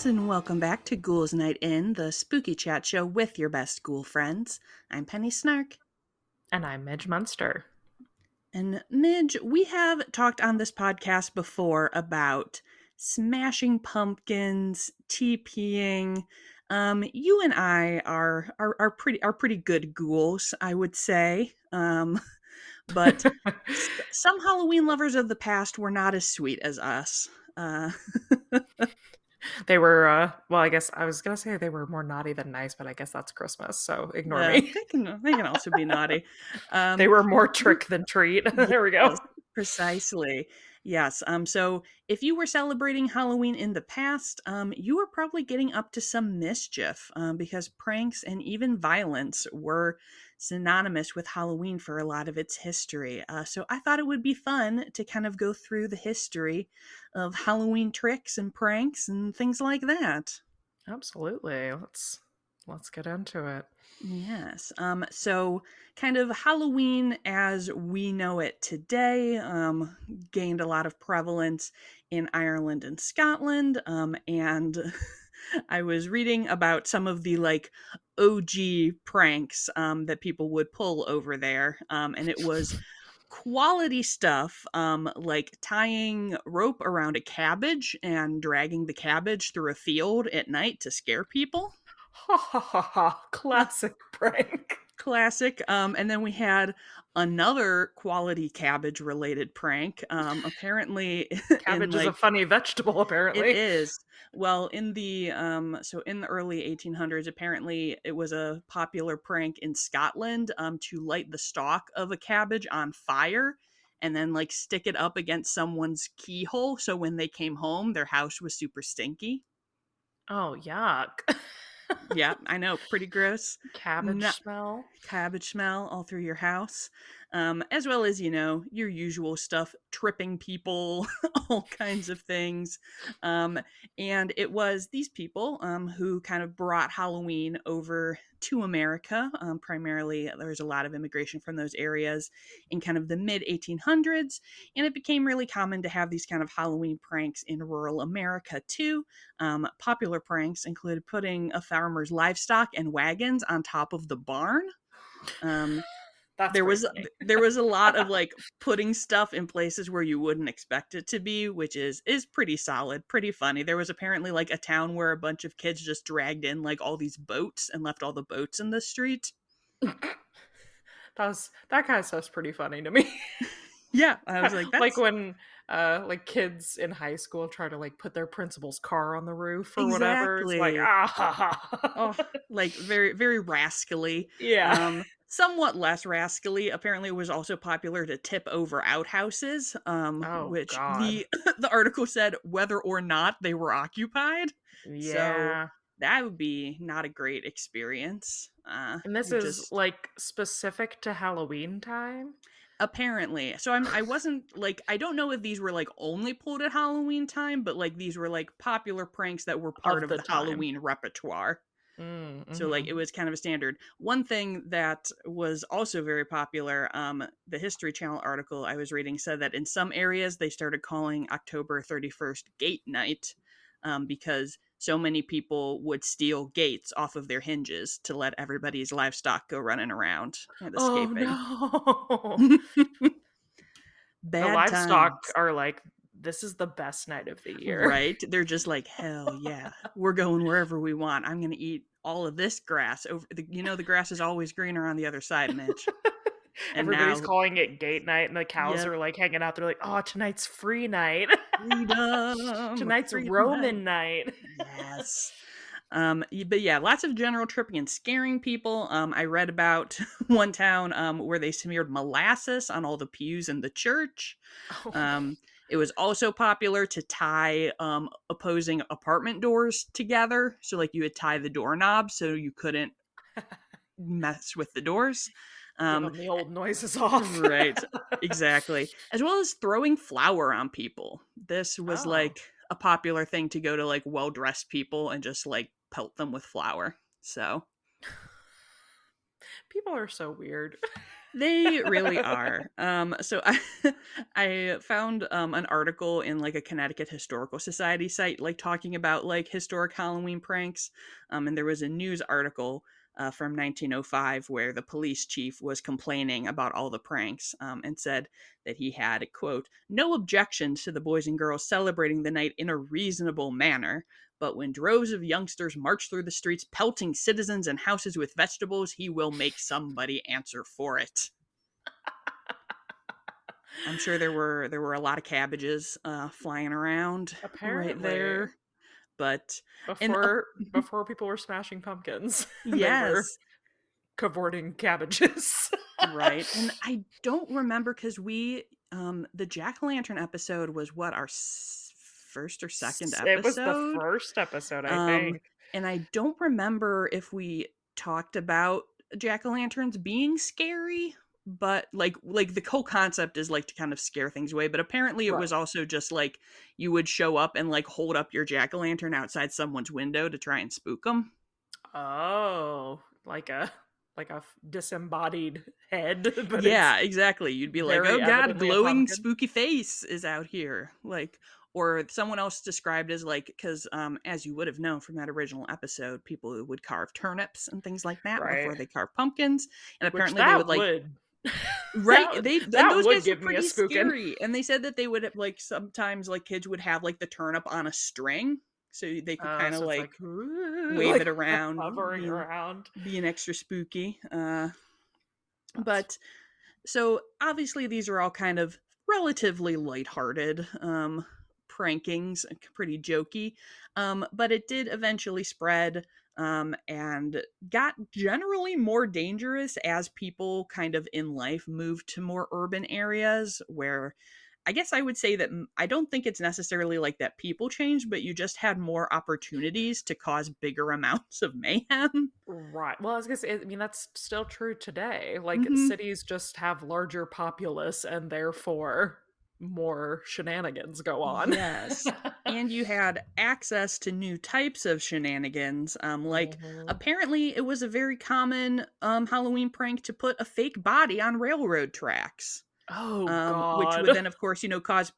friends, and welcome back to Ghouls Night In, the spooky chat show with your best ghoul friends. I'm Penny Snark. And I'm Midge Munster. And Midge, we have talked on this podcast before about smashing pumpkins, TPing. You and I are pretty good ghouls, I would say. But some Halloween lovers of the past were not as sweet as us. They were, well, I guess I was going to say they were more naughty than nice, but I guess that's Christmas, so ignore me. They can also be naughty. They were more trick than treat. There we go. Yes, precisely. Yes. So if you were celebrating Halloween in the past, you were probably getting up to some mischief, because pranks and even violence were synonymous with Halloween for a lot of its history. So I thought it would be fun to kind of go through the history of Halloween tricks and pranks and things like that. Absolutely. Let's get into it. Yes. So kind of Halloween as we know it today gained a lot of prevalence in Ireland and Scotland. And I was reading about some of the like OG pranks that people would pull over there. And it was quality stuff, like tying rope around a cabbage and dragging the cabbage through a field at night to scare people. Ha ha ha ha. Classic prank. Classic. And then we had another quality cabbage related prank. Apparently in Cabbage is a like funny vegetable, it apparently. is. Well, in the early 1800s, apparently it was a popular prank in Scotland to light the stalk of a cabbage on fire and then like stick it up against someone's keyhole so when they came home their house was super stinky. Oh, yuck. Yeah, I know, pretty gross. Cabbage smell. Cabbage smell all through your house, as well as, your usual stuff, tripping people, all kinds of things. And it was these people who kind of brought Halloween over to America. Primarily, there was a lot of immigration from those areas in kind of the mid 1800s, and it became really common to have these kind of Halloween pranks in rural America too. Popular pranks included putting a farmer's livestock and wagons on top of the barn. Um, That's there pretty was funny. there was a lot of like putting stuff in places where you wouldn't expect it to be, which is pretty solid, pretty funny. There was apparently like a town where a bunch of kids just dragged in like all these boats and left all the boats in the street. That kind of stuff's pretty funny to me. Yeah, I was like, Like that's when like kids in high school try to like put their principal's car on the roof or whatever. It's like, exactly. ah ha Oh, ha. like very, very rascally. Yeah. Somewhat less rascally. Apparently, it was also popular to tip over outhouses, Oh which God. the article said whether or not they were occupied. So Yeah. that would be not a great experience. And this You is just like specific to Halloween time apparently. So I wasn't like I don't know if these were like only pulled at Halloween time, but like these were like popular pranks that were part of of the the time. Halloween repertoire. So like Mm-hmm. it was kind of a standard. One thing that was also very popular, the History Channel article I was reading said that in some areas they started calling October 31st Gate Night, because so many people would steal gates off of their hinges to let everybody's livestock go running around and Oh escaping. no. The Bad livestock times. are like, this is the best night of the year. Right? They're just like, hell yeah, we're going wherever we want. I'm going to eat all of this grass over the grass is always greener on the other side, Mitch. And Everybody's now, calling it gate night, and the cows yep, are like hanging out. They're like, "Oh, tonight's free night. freedom, Tonight's freedom night. Roman night." Yes. But yeah, lots of general tripping and scaring people. I read about one town where they smeared molasses on all the pews in the church. Oh Um, it was also popular to tie opposing apartment doors together. So, like, you would tie the doorknob so you couldn't no, mess with the doors. Um, giving the old noises off. right, exactly. As well as throwing flour on people. This was Oh, like a popular thing to go to like well dressed people and just like pelt them with flour. So people are so weird. They really are. So I I found an article in like a Connecticut Historical Society site, like talking about like historic Halloween pranks. And there was a news article from 1905 where the police chief was complaining about all the pranks, and said that he had, quote, no objections to the boys and girls celebrating the night in a reasonable manner. But when droves of youngsters march through the streets pelting citizens and houses with vegetables, he will make somebody answer for it. I'm sure there were a lot of cabbages flying around right Apparently, there, but and before people were smashing pumpkins, they were yes, cavorting cabbages. right. And I don't remember because the jack o' lantern episode was what our first or second It was the episode. first episode, I Um, think. and I don't remember if we talked about jack-o'-lanterns being scary, but like the whole concept is like to kind of scare things away, but apparently it was Right. also just like you would show up and like hold up your jack-o'-lantern outside someone's window to try and spook them. Oh, like a disembodied head, but it's Yeah, exactly. You'd be like, "Oh very god, evidently a glowing pumpkin. spooky face is out here." Like, or someone else described as like, because as you would have known from that original episode, people would carve turnips and things like that Right. before they carve pumpkins, and Which apparently they would that like, would right, and that those would guys are give me a pretty spookin'. scary. And they said that they would like sometimes like kids would have like the turnip on a string, so they could kind of So it's like like, wave it like around, hovering around. being extra spooky. That's But so obviously these are all kind of relatively lighthearted prankings, pretty jokey. But it did eventually spread, and got generally more dangerous as people kind of in life moved to more urban areas where I guess I would say that I don't think it's necessarily like that people changed, but you just had more opportunities to cause bigger amounts of mayhem. right. Well, I was gonna say, I mean, that's still true today. Like Hmm. cities just have larger populace and therefore more shenanigans go on. Yes. And you had access to new types of shenanigans. Like Mhm. apparently it was a very common Halloween prank to put a fake body on railroad tracks. Oh Which would God. then of course, cause,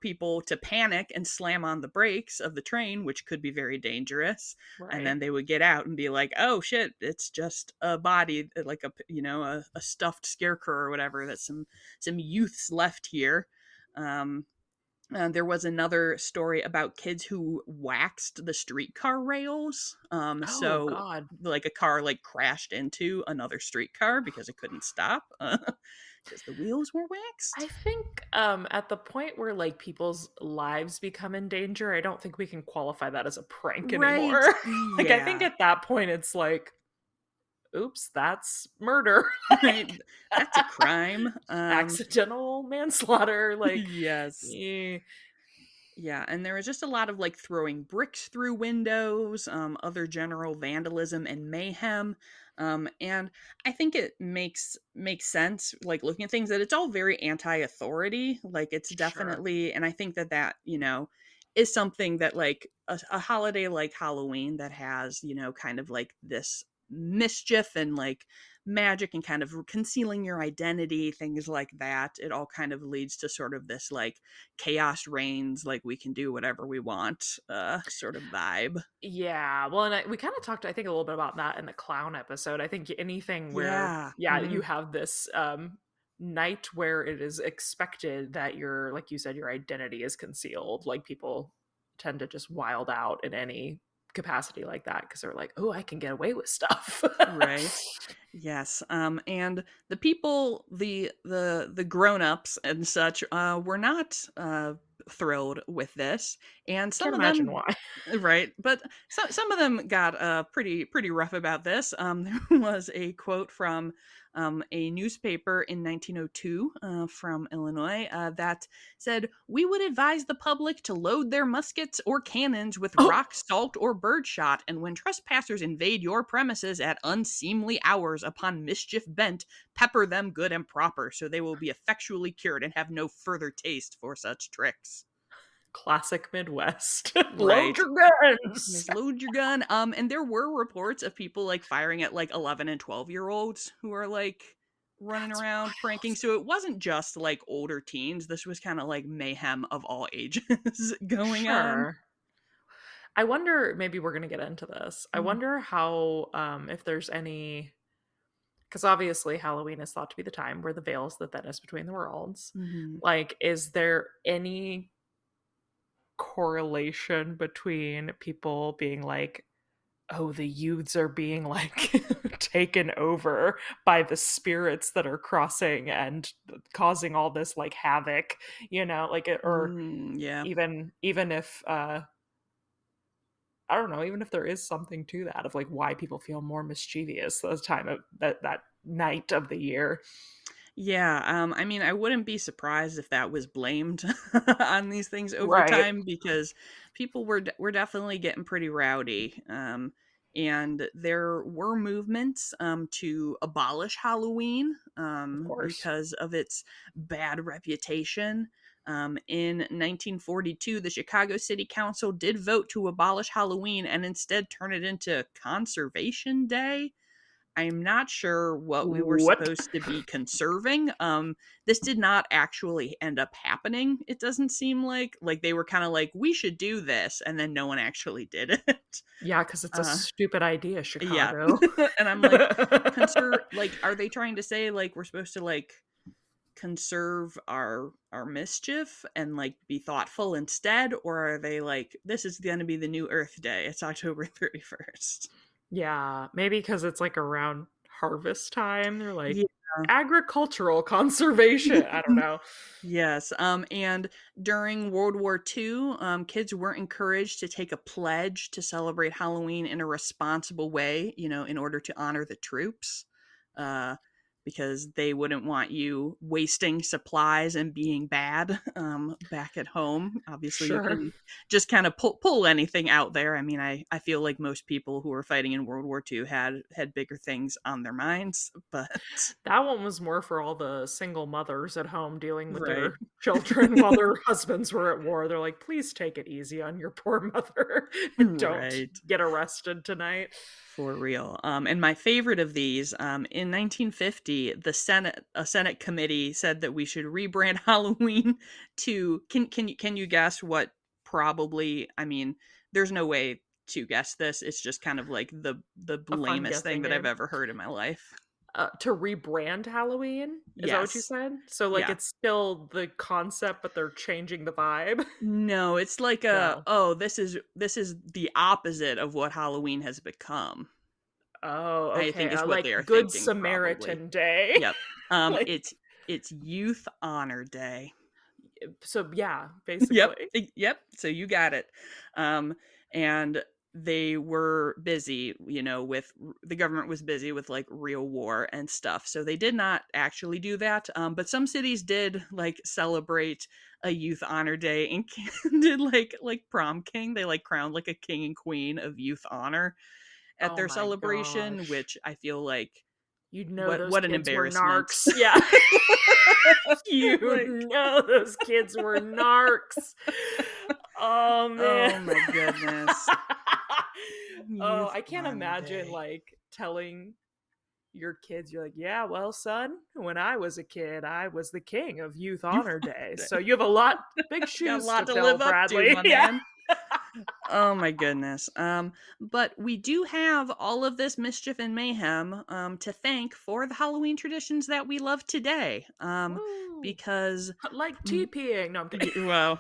people to panic and slam on the brakes of the train, which could be very dangerous. And Right. then they would get out and be like, "Oh shit, it's just a body, like a stuffed scarecrow or whatever that some youths left here." Um there was another story about kids who waxed the streetcar rails. Oh So God. like a car like crashed into another streetcar because it couldn't stop because the wheels were I waxed. think at the point where like people's lives become in danger, I don't think we can qualify that as a prank Right? anymore. Like I think Yeah. at that point it's like, oops, that's murder. Right. Like That's a crime. accidental manslaughter. Like, Yes. eh, Yeah, and there was just a lot of like throwing bricks through windows, other general vandalism and mayhem. And I think it makes sense, like looking at things, that it's all very anti-authority. Like it's sure. definitely, and I think that is something that like a holiday like Halloween that has kind of like this mischief and like magic and kind of concealing your identity, things like that. It all kind of leads to sort of this like chaos reigns, like we can do whatever we want, sort of vibe. Yeah, well, and we kind of talked, I think, a little bit about that in the clown episode. I think anything where, Yeah. yeah, Hmm. you have this night where it is expected that your, like you said, your identity is concealed. Like people tend to just wild out in any capacity like that because they're like, oh, I can get away with stuff. Right. Yes. And the people, the grown-ups and such, were not thrilled with this. And some Can't of imagine them, why. right, but some of them got pretty rough about this. There was a quote from a newspaper in 1902 from Illinois that said, "We would advise the public to load their muskets or cannons with Oh, rock, salt, or birdshot, and when trespassers invade your premises at unseemly hours upon mischief bent, pepper them good and proper, so they will be effectually cured and have no further taste for such tricks." classic Midwest. Load Right. your guns. Just load your gun. And there were reports of people like firing at like 11 and 12-year-olds who are like running That's around pranking. wild. So it wasn't just like older teens. This was kind of like mayhem of all ages going on. Sure. I wonder, maybe we're gonna get into this. I Mhm. wonder how, if there's any, because obviously Halloween is thought to be the time where the veil is the thinnest between the worlds. Mhm. Like, is there any correlation between people being like, oh, the youths are being like taken over by the spirits that are crossing and causing all this like havoc, like or Yeah. even if I don't know, even if there is something to that of like why people feel more mischievous this time of that night of the year. Yeah, I mean, I wouldn't be surprised if that was blamed on these things over Right. time because people were definitely getting pretty rowdy. And there were movements to abolish Halloween Of course. because of its bad reputation. In 1942, the Chicago City Council did vote to abolish Halloween and instead turn it into Conservation Day. I'm not sure what we were What? supposed to be conserving. This did not actually end up happening. It doesn't seem like they were kind of like we should do this, and then no one actually did it. Yeah, because it's a Uh, stupid idea, yeah, Chicago. and I'm like, like, are they trying to say like we're supposed to like conserve our mischief and like be thoughtful instead, or are they like this is going to be the new Earth Day? It's October 31st. Yeah, maybe because it's like around harvest time. They're like Yeah. agricultural conservation. I don't know. Yes, and during World War II, kids weren't encouraged to take a pledge to celebrate Halloween in a responsible way, in order to honor the troops, uh, because they wouldn't want you wasting supplies and being bad back at home. Obviously, you Sure. can just kind of pull anything out there. I mean, I feel like most people who were fighting in World War II had bigger things on their minds, but That one was more for all the single mothers at home dealing with right. their children while their husbands were at war. They're like, please take it easy on your poor mother. Don't Right. get arrested tonight. For real. And my favorite of these, in 1950, a Senate committee said that we should rebrand Halloween to. Can you guess what? Probably. I mean, there's no way to guess this. It's just kind of like the A fun lamest thing guessing that I've game. ever heard in my life. To rebrand Halloween? Is that what you Yes. said? So, like, Yeah. it's still the concept, but they're changing the vibe? No, it's like No. this is the opposite of what Halloween has become. Oh, I okay, think is what like they are Good thinking probably. Samaritan Day. Yep. Like, It's Youth Honor Day. so yeah, Yep. basically. Yep. So you got it. And they were busy, with the government was busy with like real war and stuff. So they did not actually do that. But some cities did like celebrate a Youth Honor Day and did like prom king. They like crowned like a king and queen of youth honor at Oh their my celebration, gosh. which I feel like You'd know what those what an kids were embarrassment. narcs. Yeah. You'd Like, know those kids were narcs. Oh, man. oh my goodness. Oh, Youth I can't Honor imagine, Day. like, telling your kids, you're like, "Yeah, well, son, when I was a kid, I was the king of Youth Youth Honor Day, Honor so Day. you have a lot big Got a shoes to lot to fill, live up to, Bradley." my Yeah. man. Oh my goodness. But we do have all of this mischief and mayhem to thank for the Halloween traditions that we love today. Woo. Because Like mm, TPing. No, I'm kidding. well,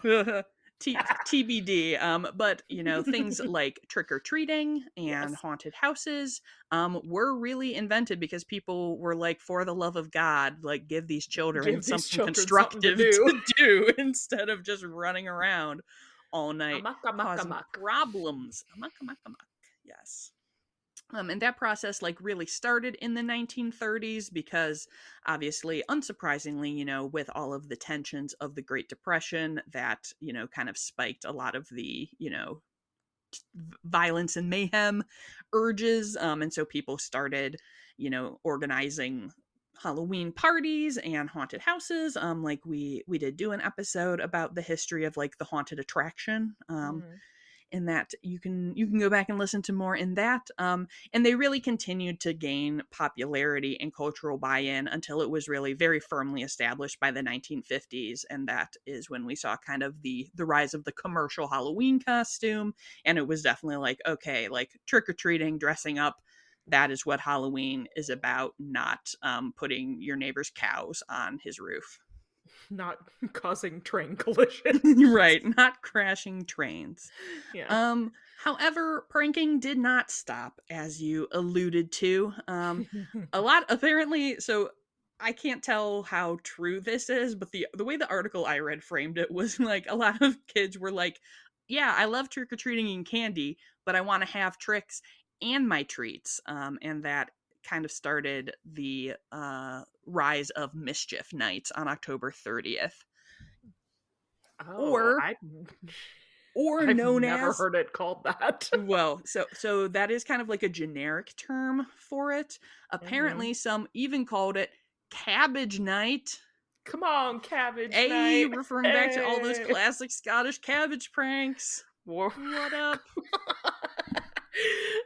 TBD. But things like trick or treating and Yes. haunted houses were really invented because people were like, for the love of God, like give these children Give these something children something to constructive do. to do instead of just running around all night Amok, amok, causing amok. problems. Amok, amok, amok. Yes. And that process like really started in the 1930s because obviously unsurprisingly with all of the tensions of the Great Depression that kind of spiked a lot of the violence and mayhem urges, and so people started organizing Halloween parties and haunted houses. Like we did do an episode about the history of like the haunted attraction, Mhm. in that you can go back and listen to more in that. And they really continued to gain popularity and cultural buy-in until it was really very firmly established by the 1950s, and that is when we saw kind of the rise of the commercial Halloween costume. And it was definitely like, okay, like trick-or-treating, dressing up, that is what Halloween is about, not putting your neighbor's cows on his roof. Not causing train collisions. Right, not crashing trains. Yeah. However, pranking did not stop, as you alluded to. A lot apparently, so I can't tell how true this is, but the way the article I read framed it was like a lot of kids were like, "Yeah, I love trick or treating and candy, but I want to have tricks and my treats," and that kind of started the rise of Mischief Nights on October 30th, Oh, or I've known never as, heard it called that. well, so that is kind of like a generic term for it. Hmm. Apparently, some even called it Cabbage Night. Come on, Cabbage A Night. referring back to all those Hey. classic Scottish cabbage pranks. Wha- What up?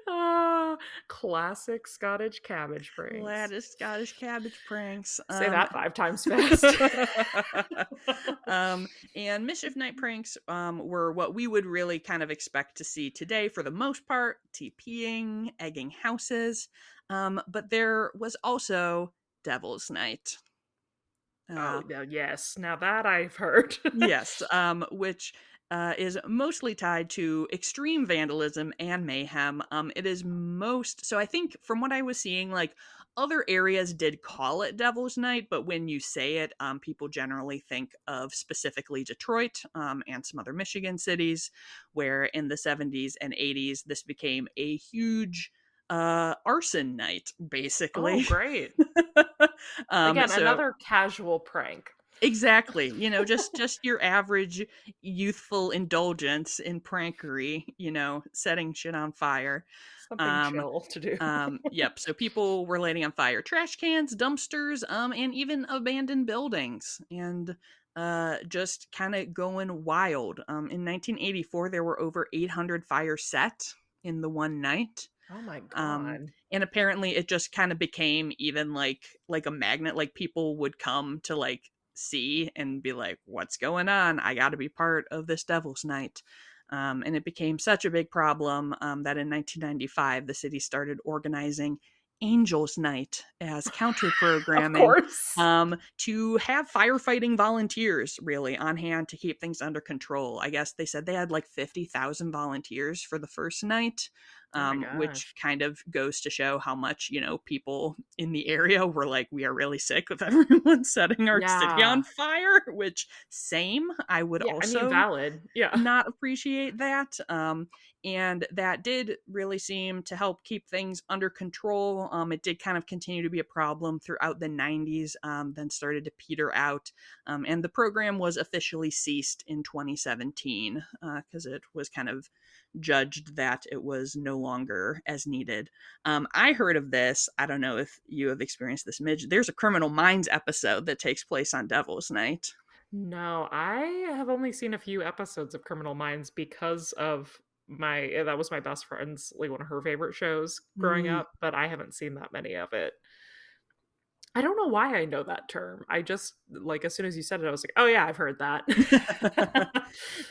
Ah, classic Scottish cabbage pranks. Gladys Scottish cabbage pranks. Say that 5 times fast. And Mischief Night pranks were what we would really kind of expect to see today for the most part, TPing, egging houses. But there was also Devil's Night. Oh, Uh, no, yes. Now that I've heard. yes, which is mostly tied to extreme vandalism and mayhem. It is most, so I think from what I was seeing, like other areas did call it Devil's Night, but when you say it, people generally think of specifically Detroit and some other Michigan cities, where in the 70s and 80s this became a huge arson night, Oh, basically. great. um, Again, so another casual prank. Exactly. Just your average youthful indulgence in prankery, setting shit on fire. Something Um, chill to do. yep. So people were lighting on fire trash cans, dumpsters, and even abandoned buildings, and just kind of going wild. In 1984, there were over 800 fires set in the one night. Oh my um god. and apparently it just kind of became even like a magnet, like people would come to like see and be like, what's going on, I got to be part of this Devil's Night. And it became such a big problem that in 1995 the city started organizing Angels Night as counter Of programming, course. to have firefighting volunteers really on hand to keep things under control. I guess they said they had like 50,000 volunteers for the first night, Oh my which gosh. kind of goes to show how much, people in the area were like, we are really sick with everyone setting our city on Yeah. fire, which same, I would Yeah, I mean, also valid. Yeah. not appreciate that. And that did really seem to help keep things under control. It did kind of continue to be a problem throughout the 90s, then started to peter out. And the program was officially ceased in 2017 because it was kind of judged that it was no longer as needed. I heard of this. I don't know if you have experienced this, Midge. There's a Criminal Minds episode that takes place on Devil's Night. No, I have only seen a few episodes of Criminal Minds because of that was my best friend's, like, one of her favorite shows growing Mm. up, but I haven't seen that many of it. I don't know why I know that term. I just, like, as soon as you said it, I was like, "Oh yeah, I've heard that."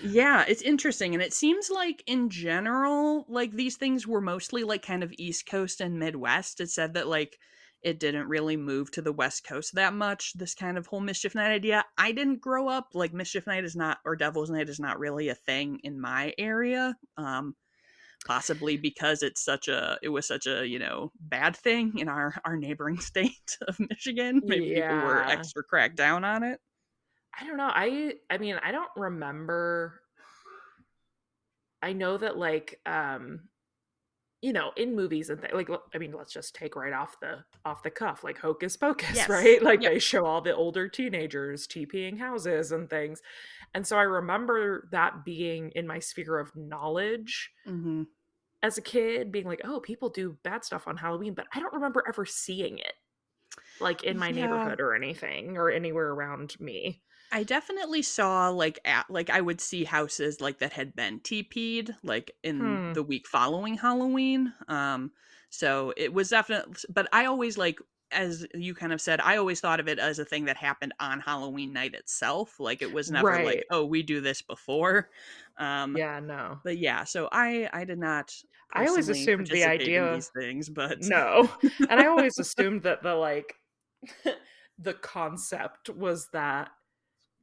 Yeah, it's interesting. And it seems like in general, like these things were mostly like kind of East Coast and Midwest. It said that like it didn't really move to the West Coast that much, this kind of whole Mischief Night idea. I didn't grow up, like Mischief Night is not, or Devil's Night is not really a thing in my area. Possibly because it was such a, bad thing in our neighboring state of Michigan. Maybe people were Yeah. extra cracked down on it. I don't know. I mean, I don't remember. I know that, like, in movies and like, I mean, let's just take right off the cuff, like Hocus Pocus, Yes. right? Like Yep. they show all the older teenagers TPing houses and things. And so I remember that being in my sphere of knowledge Hmm. as a kid, being like, "Oh, people do bad stuff on Halloween," but I don't remember ever seeing it like in my Yeah. neighborhood or anything or anywhere around me. I definitely saw, like, I would see houses, like, that had been TP'd, like, in Hmm. the week following Halloween, so it was definitely. But I always, like, as you kind of said, I always thought of it as a thing that happened on Halloween night itself, like, it was never like, Right. "Oh, we do this before," um, Yeah, no. but yeah, so I did not I always personally assumed the participate in idea these things, but no. And I always assumed that the, like the concept was that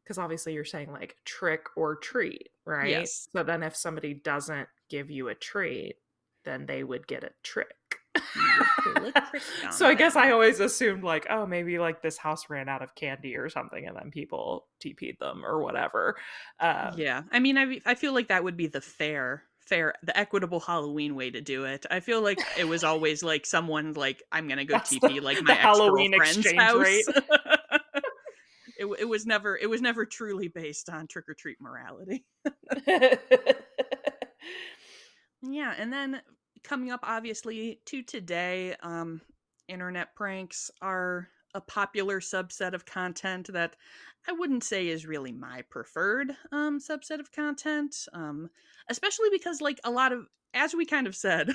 because obviously you're saying, like, trick or treat, right? yes. So then if somebody doesn't give you a treat, then they would get a trick. You would pull a trick So on I guess them. I always assumed, like, oh, maybe, like, this house ran out of candy or something, and then people TP'd them or whatever. Um, Yeah. I mean, I feel like that would be the the equitable Halloween way to do it. I feel like it was always like someone like, "I'm gonna go that's TP, like, the my Halloween ex-girlfriend's exchange house." rate. It was never truly based on trick or treat morality. Yeah, and then coming up obviously to today, internet pranks are a popular subset of content that I wouldn't say is really my preferred subset of content. Especially because, like, a lot of, as we kind of said,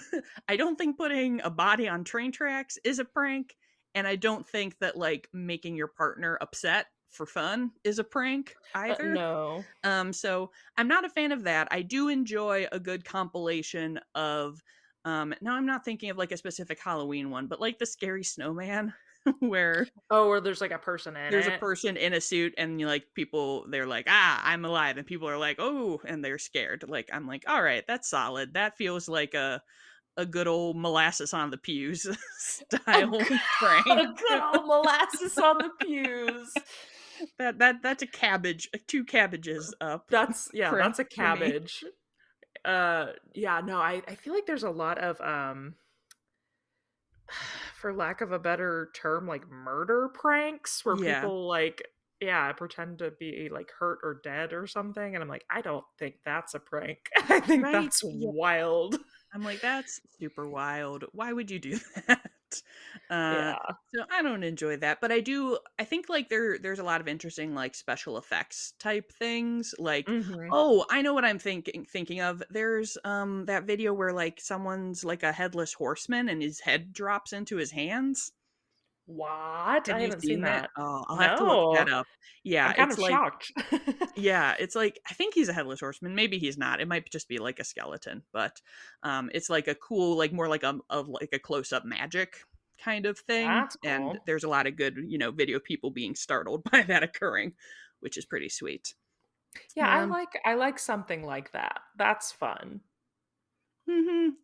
I don't think putting a body on train tracks is a prank, and I don't think that, like, making your partner upset for fun is a prank either. No. So I'm not a fan of that. I do enjoy a good compilation of now I'm not thinking of like a specific Halloween one, but like the Scary Snowman where Oh, or there's, like, a person in there's a it. person in a suit and you like people they're like, "Ah, I'm alive." And people are like, "Oh," and they're scared. Like I'm like, "All right, that's solid. That feels like a good old molasses on the pews A style a prank." good old molasses on the pews. That's a cabbage, two cabbages up That's yeah, prank that's a for me. cabbage. Yeah, no, I feel like there's a lot of, for lack of a better term, like, murder pranks where Yeah. people, like yeah, pretend to be, like, hurt or dead or something, and I'm like, "I don't think that's a prank." I think Right? that's Yeah. wild. I'm like, "That's super wild. Why would you do that?" Uh, Yeah. so I don't enjoy that, but I think, like, there's a lot of interesting, like, special effects type things, like, Mhm. oh, I know what I'm thinking of. There's, that video where, like, someone's, like, a headless horseman and his head drops into his hands. What? Have I you haven't seen seen that? that. Oh, I'll have to look that No. up. Yeah, I'm kind it's of like shocked. yeah, it's like I think he's a headless horseman. Maybe he's not. It might just be like a skeleton, but it's like a cool, like more like like a close up magic kind of thing. That's And cool. there's a lot of good, video people being startled by that occurring, which is pretty sweet. Yeah, Um, I like something like that. That's fun.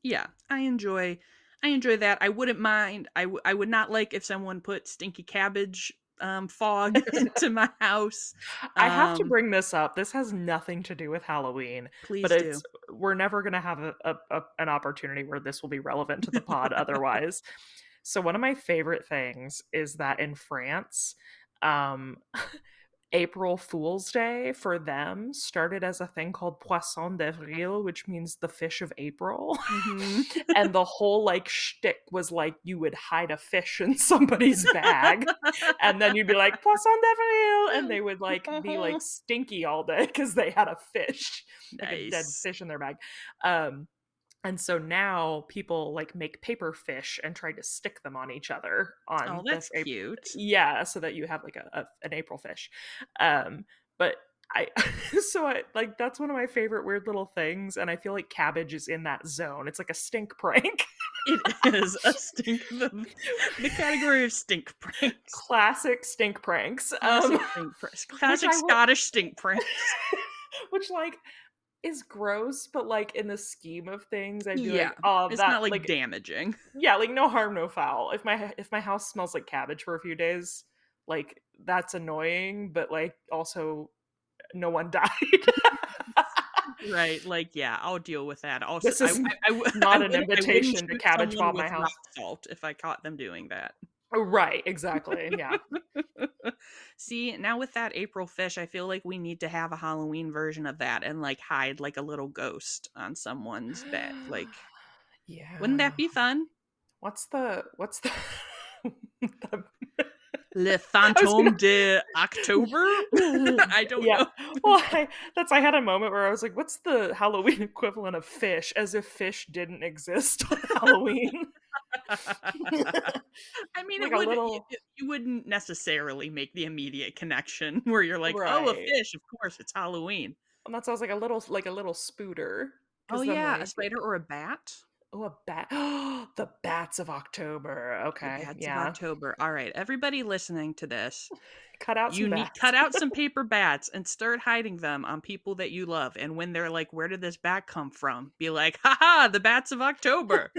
yeah, I enjoy that. I wouldn't mind. I would not like if someone put stinky cabbage fog into my house. I have to Um, bring this up. This has nothing to do with Halloween, but please it's do. we're never gonna have an opportunity where this will be relevant to the pod otherwise. So one of my favorite things is that in France, um, April Fool's Day for them started as a thing called Poisson d'avril, which means the fish of April. Mhm. And the whole like shtick was like you would hide a fish in somebody's bag, and then you'd be like Poisson d'avril, and they would like be like stinky all day because they had a fish, like a dead Nice. fish in their bag. Um, and so now people like make paper fish and try to stick them on each other Oh, on that's cute. yeah, so that you have like an April fish. But I so I like that's one of my favorite weird little things, and I feel like Cabbage is in that zone. It's like a stink prank. It is a stink the category of stink pranks. Classic stink pranks. Classic stink pranks. Which Classic I will Scottish stink pranks. which like is gross, but like in the scheme of things, I'd be Yeah. like, "Oh, It's that not, like, like damaging. yeah, like no harm, no foul. If my house smells like cabbage for a few days, like that's annoying, but like also no one died. Right, like, yeah, I'll deal with that. Also, This is I not an wouldn't invitation to shoot cabbage someone bomb with my rock house. salt if I caught them doing that. Right, exactly. Yeah. See, now with that April fish, I feel like we need to have a Halloween version of that and, like, hide, like, a little ghost on someone's bed, like, wouldn't Yeah. that be fun? What's the Le I was gonna Fantôme de October? I don't yeah. know. Well, I had a moment where I was like, "What's the Halloween equivalent of fish?" As if fish didn't exist on Halloween. I mean, Like it a would little you wouldn't necessarily make the immediate connection where you're like, "Oh, a right. fish, of course, it's Halloween." And that sounds like a little spooter. Oh, Because then, yeah, a like, spider or a bat? oh, a bat. The bats of October. The Okay, bats of yeah. October. Alright, everybody listening to this, Cut out some you need bats. cut out some paper bats and start hiding them on people that you love, and when they're like, "Where did this bat come from?" Be like, "Ha ha, the bats of October."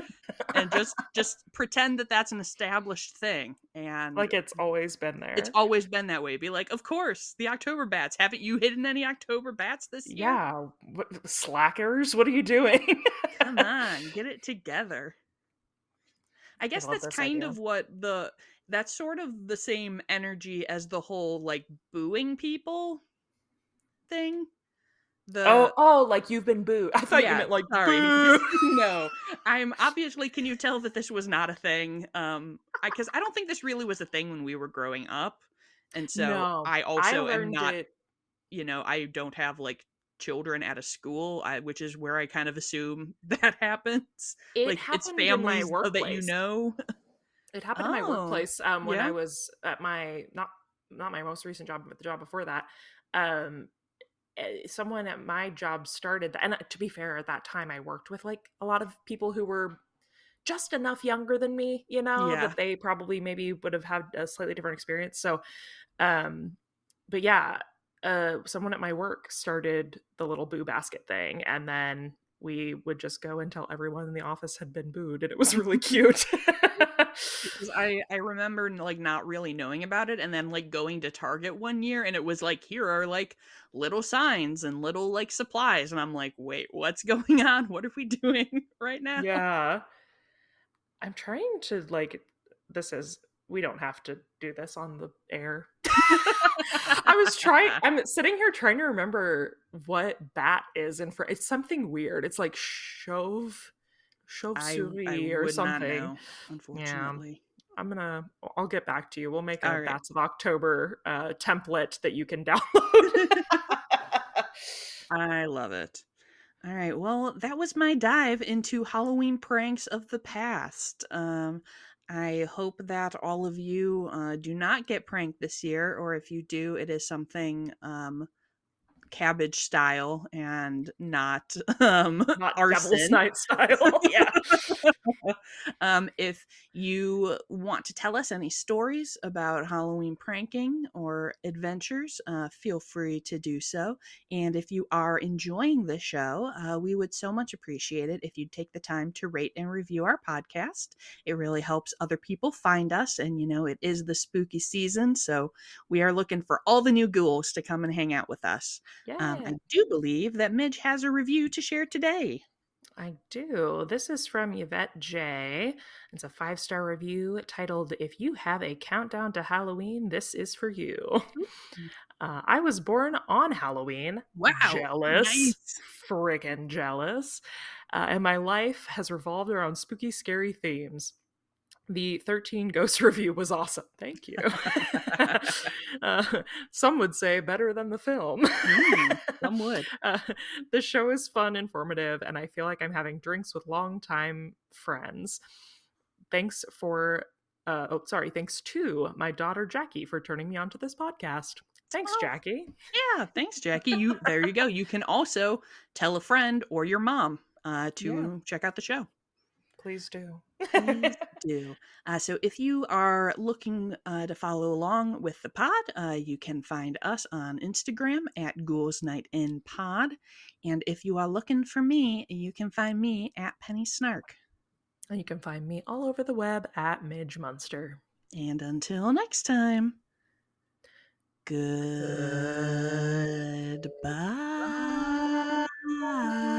And just pretend that that's an established thing, and Like it's always been it's there. always been that way. Be like, "Of course, the October bats. Haven't you hidden any October bats this year? Yeah. Slackers? What are you doing? Come on, get it together." I I guess love that's this kind idea. of what that's sort of the same energy as the whole, like, booing people thing. Oh, The oh, like you've been booed. I thought you Yeah, meant like sorry. boo. No, I'm obviously, can you tell that this was not a thing? I 'Cause I don't think this really was a thing when we were growing up, and so No, I I also am learned not, it. I don't have, like, children at a school, which is where I kind of assume that happens. It Like, it's happened in my families, that you workplace. know. It happened in my Oh, workplace, when I yeah? was at my not my most recent job, but the job before that. Um, Someone at my job started and to be fair, at that time, I worked with, like, a lot of people who were just enough younger than me, Yeah. that they probably maybe would have had a slightly different experience. So, um, but yeah, someone at my work started the little boo basket thing, and then we would just go and tell everyone in the office had been booed, and it was really cute. Because I remember, like, not really knowing about it, and then, like, going to Target one year, and it was like, "Here are, like, little signs and little, like, supplies," and I'm like, "Wait, what's going on? What are we doing right now?" Yeah. I'm trying to, like, this is we don't have to do this on the air. I'm sitting here trying to remember what bat is in Fr it's something weird. It's like I chauve-souris or would not something. know, Yeah. unfortunately. I'll get back to you. We'll make a Alright. Bats of October, template that you can download. I love it. Alright, well, that was my dive into Halloween pranks of the past. I hope that all of you, do not get pranked this year, or if you do, it is something, Cabbage style and not, Not Devil's arson. Night style. Yeah. If you want to tell us any stories about Halloween pranking or adventures, feel free to do so. And if you are enjoying the show, we would so much appreciate it if you'd take the time to rate and review our podcast. It really helps other people find us. And, it is the spooky season. So we are looking for all the new ghouls to come and hang out with us. I Yeah. do believe that Midge has a review to share today. I do. This is from Yvette J. It's a 5-star review titled, "If you have a countdown to Halloween, this is for you." Ooh. I was born on Halloween. Wow, Jealous. nice. Friggin' jealous. And my life has revolved around spooky, scary themes. The 13 Ghost review was awesome. Thank you. uh, some would say better than the film. Some would. uh, the show is fun, informative, and I feel like I'm having drinks with longtime friends. Thanks for, thanks to my daughter Jackie for turning me onto this podcast. Thanks, Oh, Jackie. yeah, thanks, Jackie. There you go. You can also tell a friend or your mom, Yeah, to check out the show. please do. Please do. So if you are looking, to follow along with the pod, you can find us on Instagram at Ghouls Night In Pod. And if you are looking for me, you can find me at Penny Snark. And you can find me all over the web at Midge Munster. And until next time, Goodbye. goodbye.